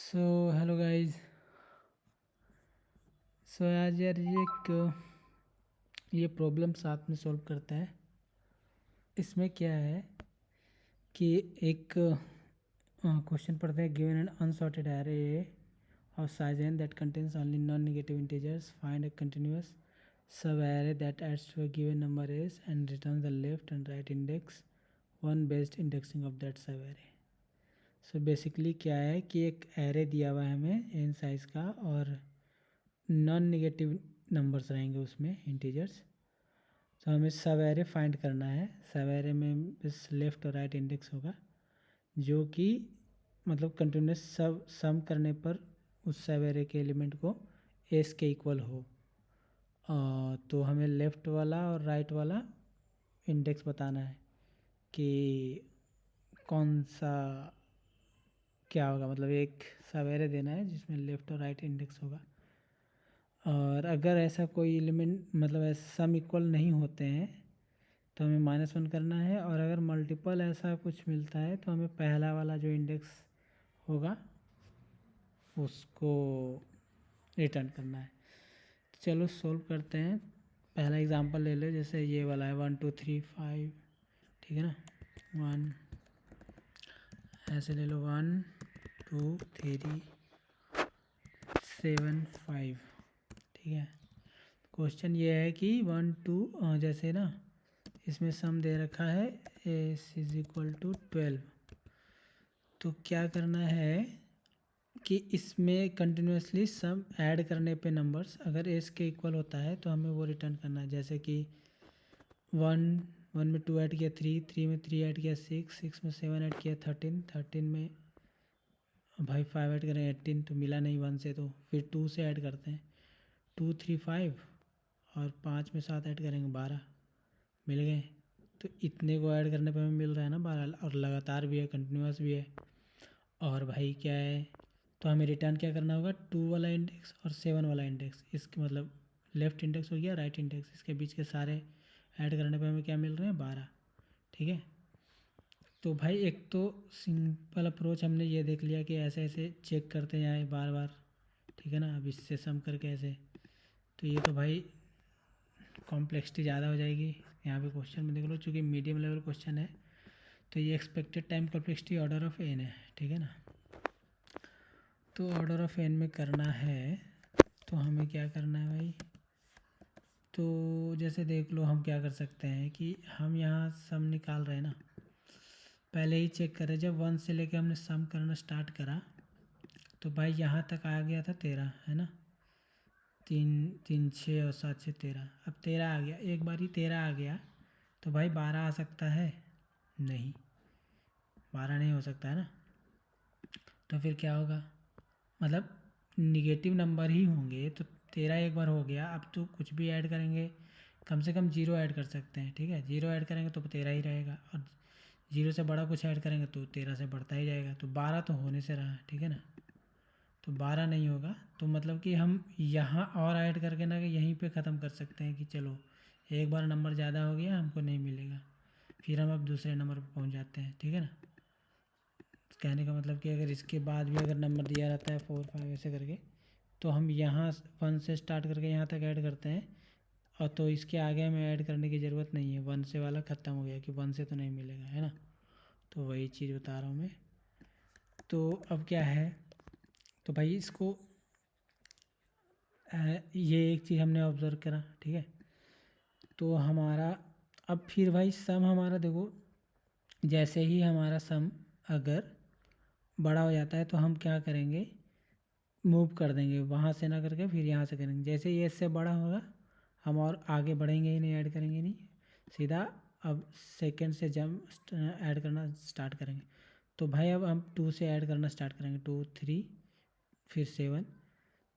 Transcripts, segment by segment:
So hello guys. आज यार ये प्रॉब्लम साथ में सॉल्व करते हैं। इसमें क्या है कि एक क्वेश्चन पढ़ते हैं। Given an unsorted array of size n that contains only non-negative integers, find a continuous sub-array that adds to a given number is and returns the left and right index one based indexing of that sub-array। So basically क्या है कि एक array दिया हुआ है हमें n size का और नॉन नेगेटिव नंबर्स रहेंगे उसमें इंटीजर्स। तो हमें सब एरे फाइंड करना है। सब एरे में बस लेफ़्ट और राइट इंडेक्स होगा जो कि मतलब कंटिन्यूस सब सम करने पर उस सब एरे के एलिमेंट को एस के इक्वल हो। तो हमें लेफ़्ट वाला और राइट वाला इंडेक्स बताना है कि कौन सा क्या होगा। मतलब एक सब एरे देना है जिसमें लेफ़्ट और राइट इंडेक्स होगा। और अगर ऐसा कोई एलिमेंट मतलब ऐसा सम इक्वल नहीं होते हैं तो हमें -1 करना है। और अगर मल्टीपल ऐसा कुछ मिलता है तो हमें पहला वाला जो इंडेक्स होगा उसको रिटर्न करना है। तो चलो सॉल्व करते हैं। पहला एग्जांपल ले लो, जैसे ये वाला है 1 2 3 5, ठीक है ना। 1 ऐसे ले लो, 1 2 3 7 5, ठीक है। क्वेश्चन ये है कि 1 2 जैसे ना इसमें सम दे रखा है एस इज इक्वल टू 12। तो क्या करना है कि इसमें कंटिन्यूसली सम ऐड करने पे नंबर्स अगर एस के इक्वल होता है तो हमें वो रिटर्न करना है। जैसे कि 1 में 2 ऐड किया 3 में 3 ऐड किया 6 में 7 ऐड किया 13 में भाई 5 ऐड करें 18, तो मिला नहीं 1 से, तो फिर 2 से ऐड करते हैं 2 3 5 और 5 में 7 ऐड करेंगे 12, मिल गए। तो इतने को ऐड करने पे हमें मिल रहा है ना 12, और लगातार भी है, कंटिन्यूस भी है। और भाई क्या है, तो हमें रिटर्न क्या करना होगा, 2 वाला इंडेक्स और 7 वाला इंडेक्स। इसके मतलब लेफ़्ट इंडेक्स हो गया, राइट इंडेक्स, इसके बीच के सारे ऐड करने पे हमें क्या मिल रहे हैं 12, ठीक है। तो भाई एक तो सिंपल अप्रोच हमने ये देख लिया कि ऐसे ऐसे चेक करते जाए बार बार, ठीक है ना। अब इससे सम करके ऐसे, तो ये तो भाई कॉम्प्लेक्सिटी ज़्यादा हो जाएगी। यहाँ पे क्वेश्चन में देख लो, चूँकि मीडियम लेवल क्वेश्चन है तो ये expected time complexity order of n है, ठीक है ना। तो ऑर्डर ऑफ एन में करना है तो हमें क्या करना है भाई, तो जैसे देख लो हम क्या कर सकते हैं कि हम यहाँ सम निकाल रहे हैं ना, पहले ही चेक करें। जब 1 से लेके हमने सम करना स्टार्ट करा तो भाई यहाँ तक आ गया था 13, है ना। 3 3 6 और 7 6 13, अब 13 आ गया। एक बार ही 13 आ गया तो भाई 12 आ सकता है नहीं, 12 नहीं हो सकता है ना। तो फिर क्या होगा, मतलब निगेटिव नंबर ही होंगे। तो 13 एक बार हो गया, अब तो कुछ भी ऐड करेंगे, कम से कम 0 ऐड कर सकते हैं, ठीक है। 0 ऐड करेंगे तो 13 ही रहेगा, और 0 से बड़ा कुछ ऐड करेंगे तो 13 से बढ़ता ही जाएगा। तो 12 तो होने से रहा, ठीक है ना। तो 12 नहीं होगा, तो मतलब कि हम यहाँ और ऐड करके ना कि यहीं पे ख़त्म कर सकते हैं कि चलो एक बार नंबर ज़्यादा हो गया, हमको नहीं मिलेगा, फिर हम अब दूसरे नंबर पर पहुँच जाते हैं, ठीक है ना। कहने का मतलब कि अगर इसके बाद भी अगर नंबर दिया रहता है 4 5 ऐसे करके, तो हम यहाँ 1 से स्टार्ट करके यहाँ तक ऐड करते हैं। और तो इसके आगे हमें ऐड करने की ज़रूरत नहीं है, 1 से वाला ख़त्म हो गया कि 1 से तो नहीं मिलेगा, है ना। तो वही चीज़ बता रहा हूँ मैं। तो अब क्या है, तो भाई इसको ये एक चीज़ हमने ऑब्ज़र्व करा, ठीक है। तो हमारा अब फिर भाई सम हमारा देखो, जैसे ही हमारा सम अगर बड़ा हो जाता है तो हम क्या करेंगे, मूव कर देंगे वहाँ से ना करके फिर यहाँ से करेंगे। जैसे ये इससे बड़ा होगा हम और आगे बढ़ेंगे ही नहीं, ऐड करेंगे नहीं, सीधा अब सेकंड से जम ऐड करना स्टार्ट करेंगे। तो भाई अब हम 2 से ऐड करना स्टार्ट करेंगे, 2 3 फिर 7।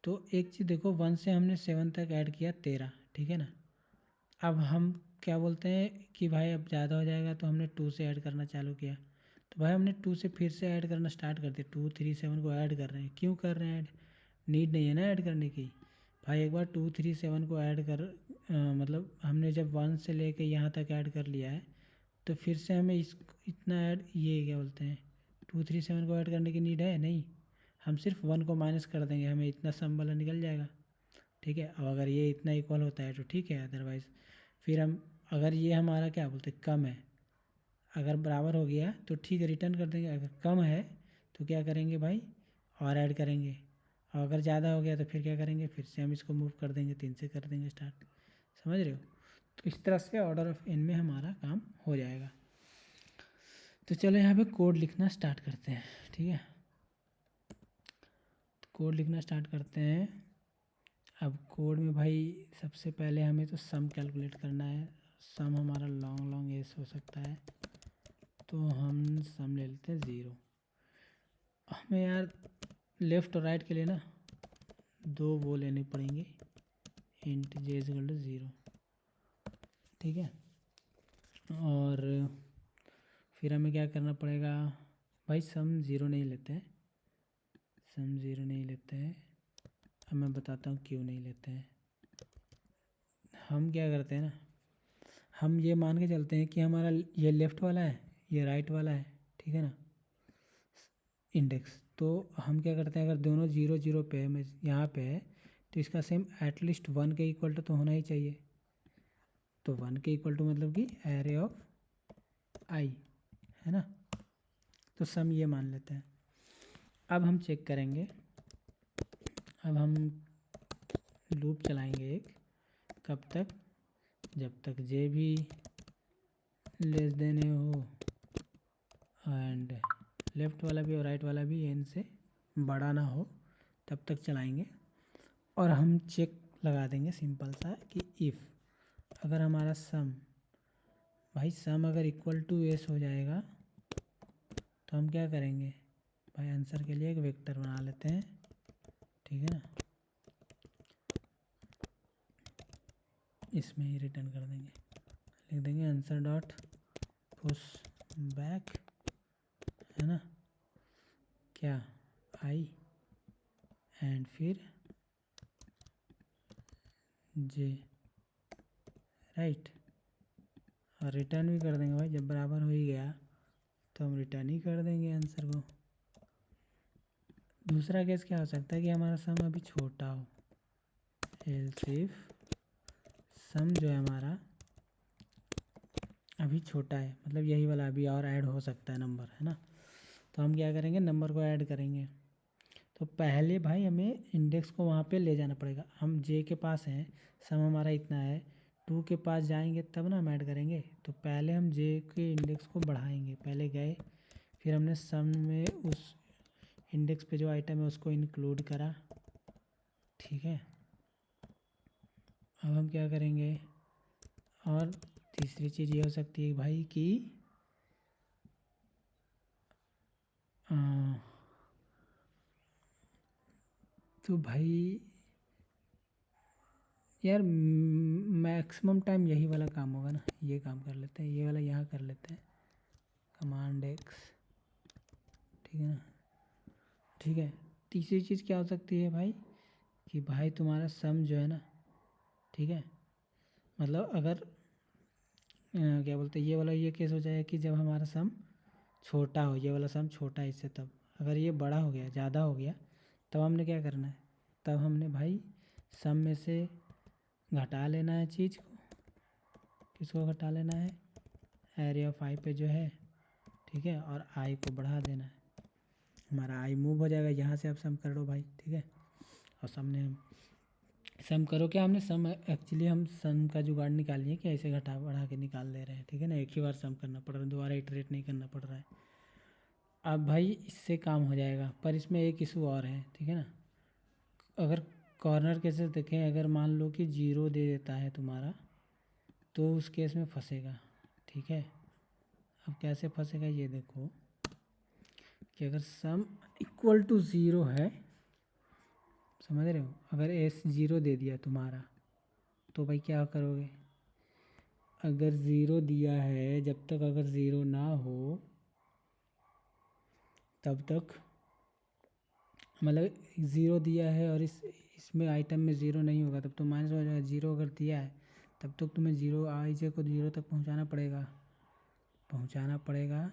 तो एक चीज़ देखो, 1 से हमने 7 तक ऐड किया 13, ठीक है ना। अब हम क्या बोलते हैं कि भाई अब ज़्यादा हो जाएगा, तो हमने 2 से ऐड करना चालू किया। तो भाई हमने 2 से फिर से ऐड करना स्टार्ट कर दिया, 2 3 7 को ऐड कर रहे हैं। क्यों कर रहे हैं ऐड, नीड नहीं है ना ऐड करने की। भाई एक बार 2 3 7 को ऐड कर मतलब हमने जब 1 से लेके यहाँ तक ऐड कर लिया है तो फिर से हमें इस इतना ऐड, ये क्या बोलते हैं 2 3 7 को ऐड करने की नीड है नहीं। हम सिर्फ 1 को माइनस कर देंगे, हमें इतना सम वाला निकल जाएगा। ठीक है, अब अगर ये इतना इक्वल होता है तो ठीक है, अदरवाइज़ फिर हम अगर ये हमारा क्या बोलते हैं कम है, अगर बराबर हो गया तो ठीक है रिटर्न कर देंगे, अगर कम है तो क्या करेंगे भाई और ऐड करेंगे, और अगर ज़्यादा हो गया तो फिर क्या करेंगे, फिर से हम इसको मूव कर देंगे, 3 से कर देंगे स्टार्ट। समझ रहे हो? तो इस तरह से ऑर्डर ऑफ एन में हमारा काम हो जाएगा। तो चलो यहाँ पे कोड लिखना स्टार्ट करते हैं। ठीक है, तो कोड लिखना स्टार्ट करते हैं। अब कोड में भाई सबसे पहले हमें तो सम कैलकुलेट करना है। सम हमारा लॉन्ग लॉन्ग एस हो सकता है, तो हम सम ले लेते हैं 0। हमें यार लेफ़्ट और राइट के लिए ना 2 वो लेने पड़ेंगे, इंट जे इक्वल टू 0। ठीक है, और फिर हमें क्या करना पड़ेगा भाई, सम 0 नहीं लेते हैं, सम 0 नहीं लेते हैं। अब मैं बताता हूँ क्यों नहीं लेते हैं। हम क्या करते हैं ना, हम ये मान के चलते हैं कि हमारा ये लेफ़्ट वाला है, ये राइट वाला है। ठीक है ना, इंडेक्स। तो हम क्या करते हैं, अगर दोनों 0 0 पे है, मैं यहाँ पे है, तो इसका सेम एटलीस्ट 1 के इक्वल तो होना ही चाहिए। तो 1 के इक्वल टू मतलब कि एरे ऑफ आई, है ना। तो सम ये मान लेते हैं। अब हम चेक करेंगे, अब हम लूप चलाएंगे एक, कब तक, जब तक जे भी लेस देन हो एंड लेफ़्ट वाला भी और राइट वाला भी एन से बड़ा ना हो, तब तक चलाएंगे। और हम चेक लगा देंगे सिंपल सा कि इफ़ अगर हमारा सम भाई सम अगर इक्वल टू एस हो जाएगा तो हम क्या करेंगे भाई, आंसर के लिए एक वेक्टर बना लेते हैं। ठीक है ना, इसमें ही रिटर्न कर देंगे, लिख देंगे आंसर डॉट पुश बैक, है ना, क्या आई एंड फिर जे, राइट। और रिटर्न भी कर देंगे भाई, जब बराबर हो ही गया तो हम रिटर्न ही कर देंगे आंसर को। दूसरा केस क्या हो सकता है कि हमारा सम अभी छोटा हो, एल्स इफ सम जो है हमारा अभी छोटा है, मतलब यही वाला अभी और ऐड हो सकता है नंबर, है ना। तो हम क्या करेंगे, नंबर को ऐड करेंगे। तो पहले भाई हमें इंडेक्स को वहाँ पे ले जाना पड़ेगा। हम जे के पास हैं, सम हमारा इतना है, 2 के पास जाएंगे तब ना हम ऐड करेंगे। तो पहले हम जे के इंडेक्स को बढ़ाएंगे, पहले गए, फिर हमने सम में उस इंडेक्स पे जो आइटम है उसको इंक्लूड करा। ठीक है, अब हम क्या करेंगे, और तीसरी चीज़ ये हो सकती है भाई कि तो भाई यार मैक्सिमम टाइम यही वाला काम होगा ना, ये काम कर लेते हैं, ये वाला यहाँ कर लेते हैं, कमांड एक्स। ठीक है ना, ठीक है। तीसरी चीज़ क्या हो सकती है भाई कि भाई तुम्हारा सम जो है ना, ठीक है, मतलब अगर क्या बोलते हैं, ये वाला ये केस हो जाए कि जब हमारा सम छोटा हो, ये वाला सम छोटा है इससे, तब अगर ये बड़ा हो गया, ज़्यादा हो गया, तब हमने क्या करना है, तब हमने भाई सम में से घटा लेना है चीज़ को। किसको घटा लेना है, एरे ऑफ आई पे जो है। ठीक है, और आई को बढ़ा देना है, हमारा आई मूव हो जाएगा। यहाँ से आप सम कर लो भाई। ठीक है, और सामने हम सम करो क्या, हमने सम एक्चुअली हम सम का जुगाड़ निकाल लिए कि ऐसे घटा बढ़ा के निकाल ले रहे हैं। ठीक है ना, एक ही बार सम करना पड़ रहा है, दोबारा इटरेट नहीं करना पड़ रहा है। अब भाई इससे काम हो जाएगा, पर इसमें एक इशू और है। ठीक है ना, अगर कॉर्नर केसेस देखें, अगर मान लो कि 0 दे देता है तुम्हारा, तो उस केस में फंसेगा। ठीक है, अब कैसे फंसेगा ये देखो कि अगर सम इक्वल टू 0 है, समझ रहे हो, अगर एस 0 दे दिया तुम्हारा, तो भाई क्या करोगे, अगर 0 दिया है, जब तक अगर 0 ना हो तब तक, मतलब 0 दिया है और इसमें आइटम में 0 नहीं होगा तब तो माइनस हो जाएगा। 0 अगर दिया है तब तक तुम्हें 0 आई जे को 0 तक पहुंचाना पड़ेगा।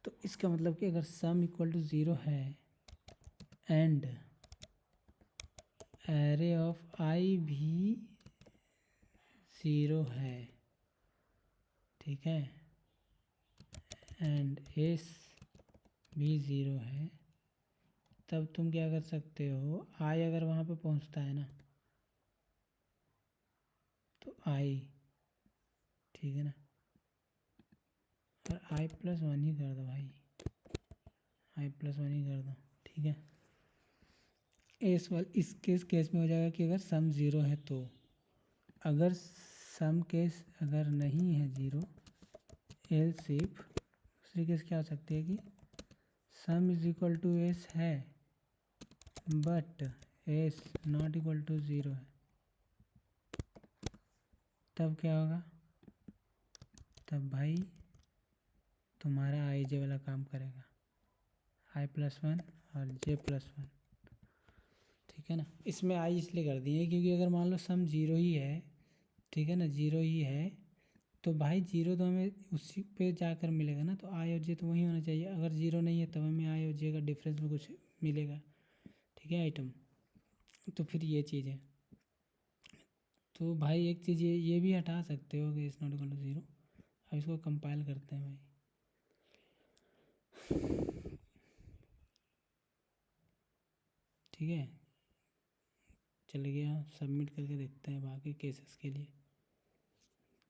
तो इसका मतलब कि अगर सम इक्वल टू 0 है एंड एरे ऑफ आई भी 0 है, ठीक है, एंड एस भी 0 है, तब तुम क्या कर सकते हो, आई अगर वहाँ पे पहुँचता है ना तो आई, ठीक है ना, और आई प्लस वन ही कर दो भाई, आई प्लस वन ही कर दो, ठीक है। इस केस में हो जाएगा कि अगर सम ज़ीरो है तो, अगर सम केस अगर नहीं है ज़ीरो, एल्स इफ दूसरी केस क्या हो सकती है कि sum is equal to S है but S not equal to zero है, तब क्या होगा, तब भाई तुम्हारा आई जे वाला काम करेगा, आई प्लस वन और जे प्लस वन, ठीक है ना। इसमें आई इसलिए कर दिए क्योंकि अगर मान लो सम ज़ीरो ही है, ठीक है ना, ज़ीरो ही है तो भाई ज़ीरो तो हमें उसी पे जाकर मिलेगा ना, तो आई और जे तो वही होना चाहिए, अगर ज़ीरो नहीं है तब हमें आई और जे का डिफरेंस में कुछ मिलेगा, ठीक है आइटम। तो फिर ये चीज़ है, तो भाई एक चीज़ ये भी हटा सकते हो कि it's not equal to zero. अब इसको कंपाइल करते हैं भाई, ठीक है, चल गया, सबमिट करके देखते हैं बाकी केसेस के लिए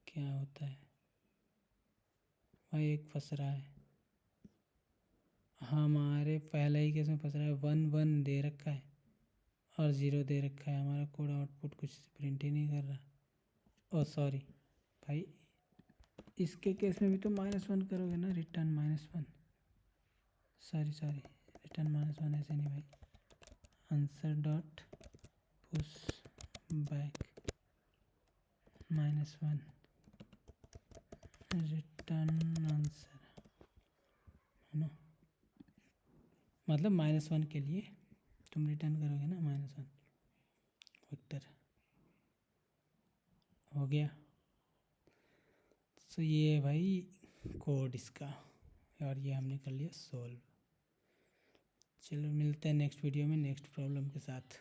क्या होता है। भाई एक फंस रहा है, हमारे पहले ही केस में फंस रहा है, 1 1 दे रखा है और 0 दे रखा है, हमारा कोड आउटपुट कुछ प्रिंट ही नहीं कर रहा। ओ सॉरी भाई, इसके केस में भी तो -1 करोगे ना, रिटर्न -1, सॉरी रिटर्न -1 ऐसे नहीं भाई, answer dot push back -1 return answer, है ना, मतलब -1 के लिए तुम रिटर्न करोगे ना -1 वेक्टर, हो गया। तो ये है भाई कोड इसका, और ये हमने कर लिया सॉल्व। चलो मिलते हैं नेक्स्ट वीडियो में नेक्स्ट प्रॉब्लम के साथ।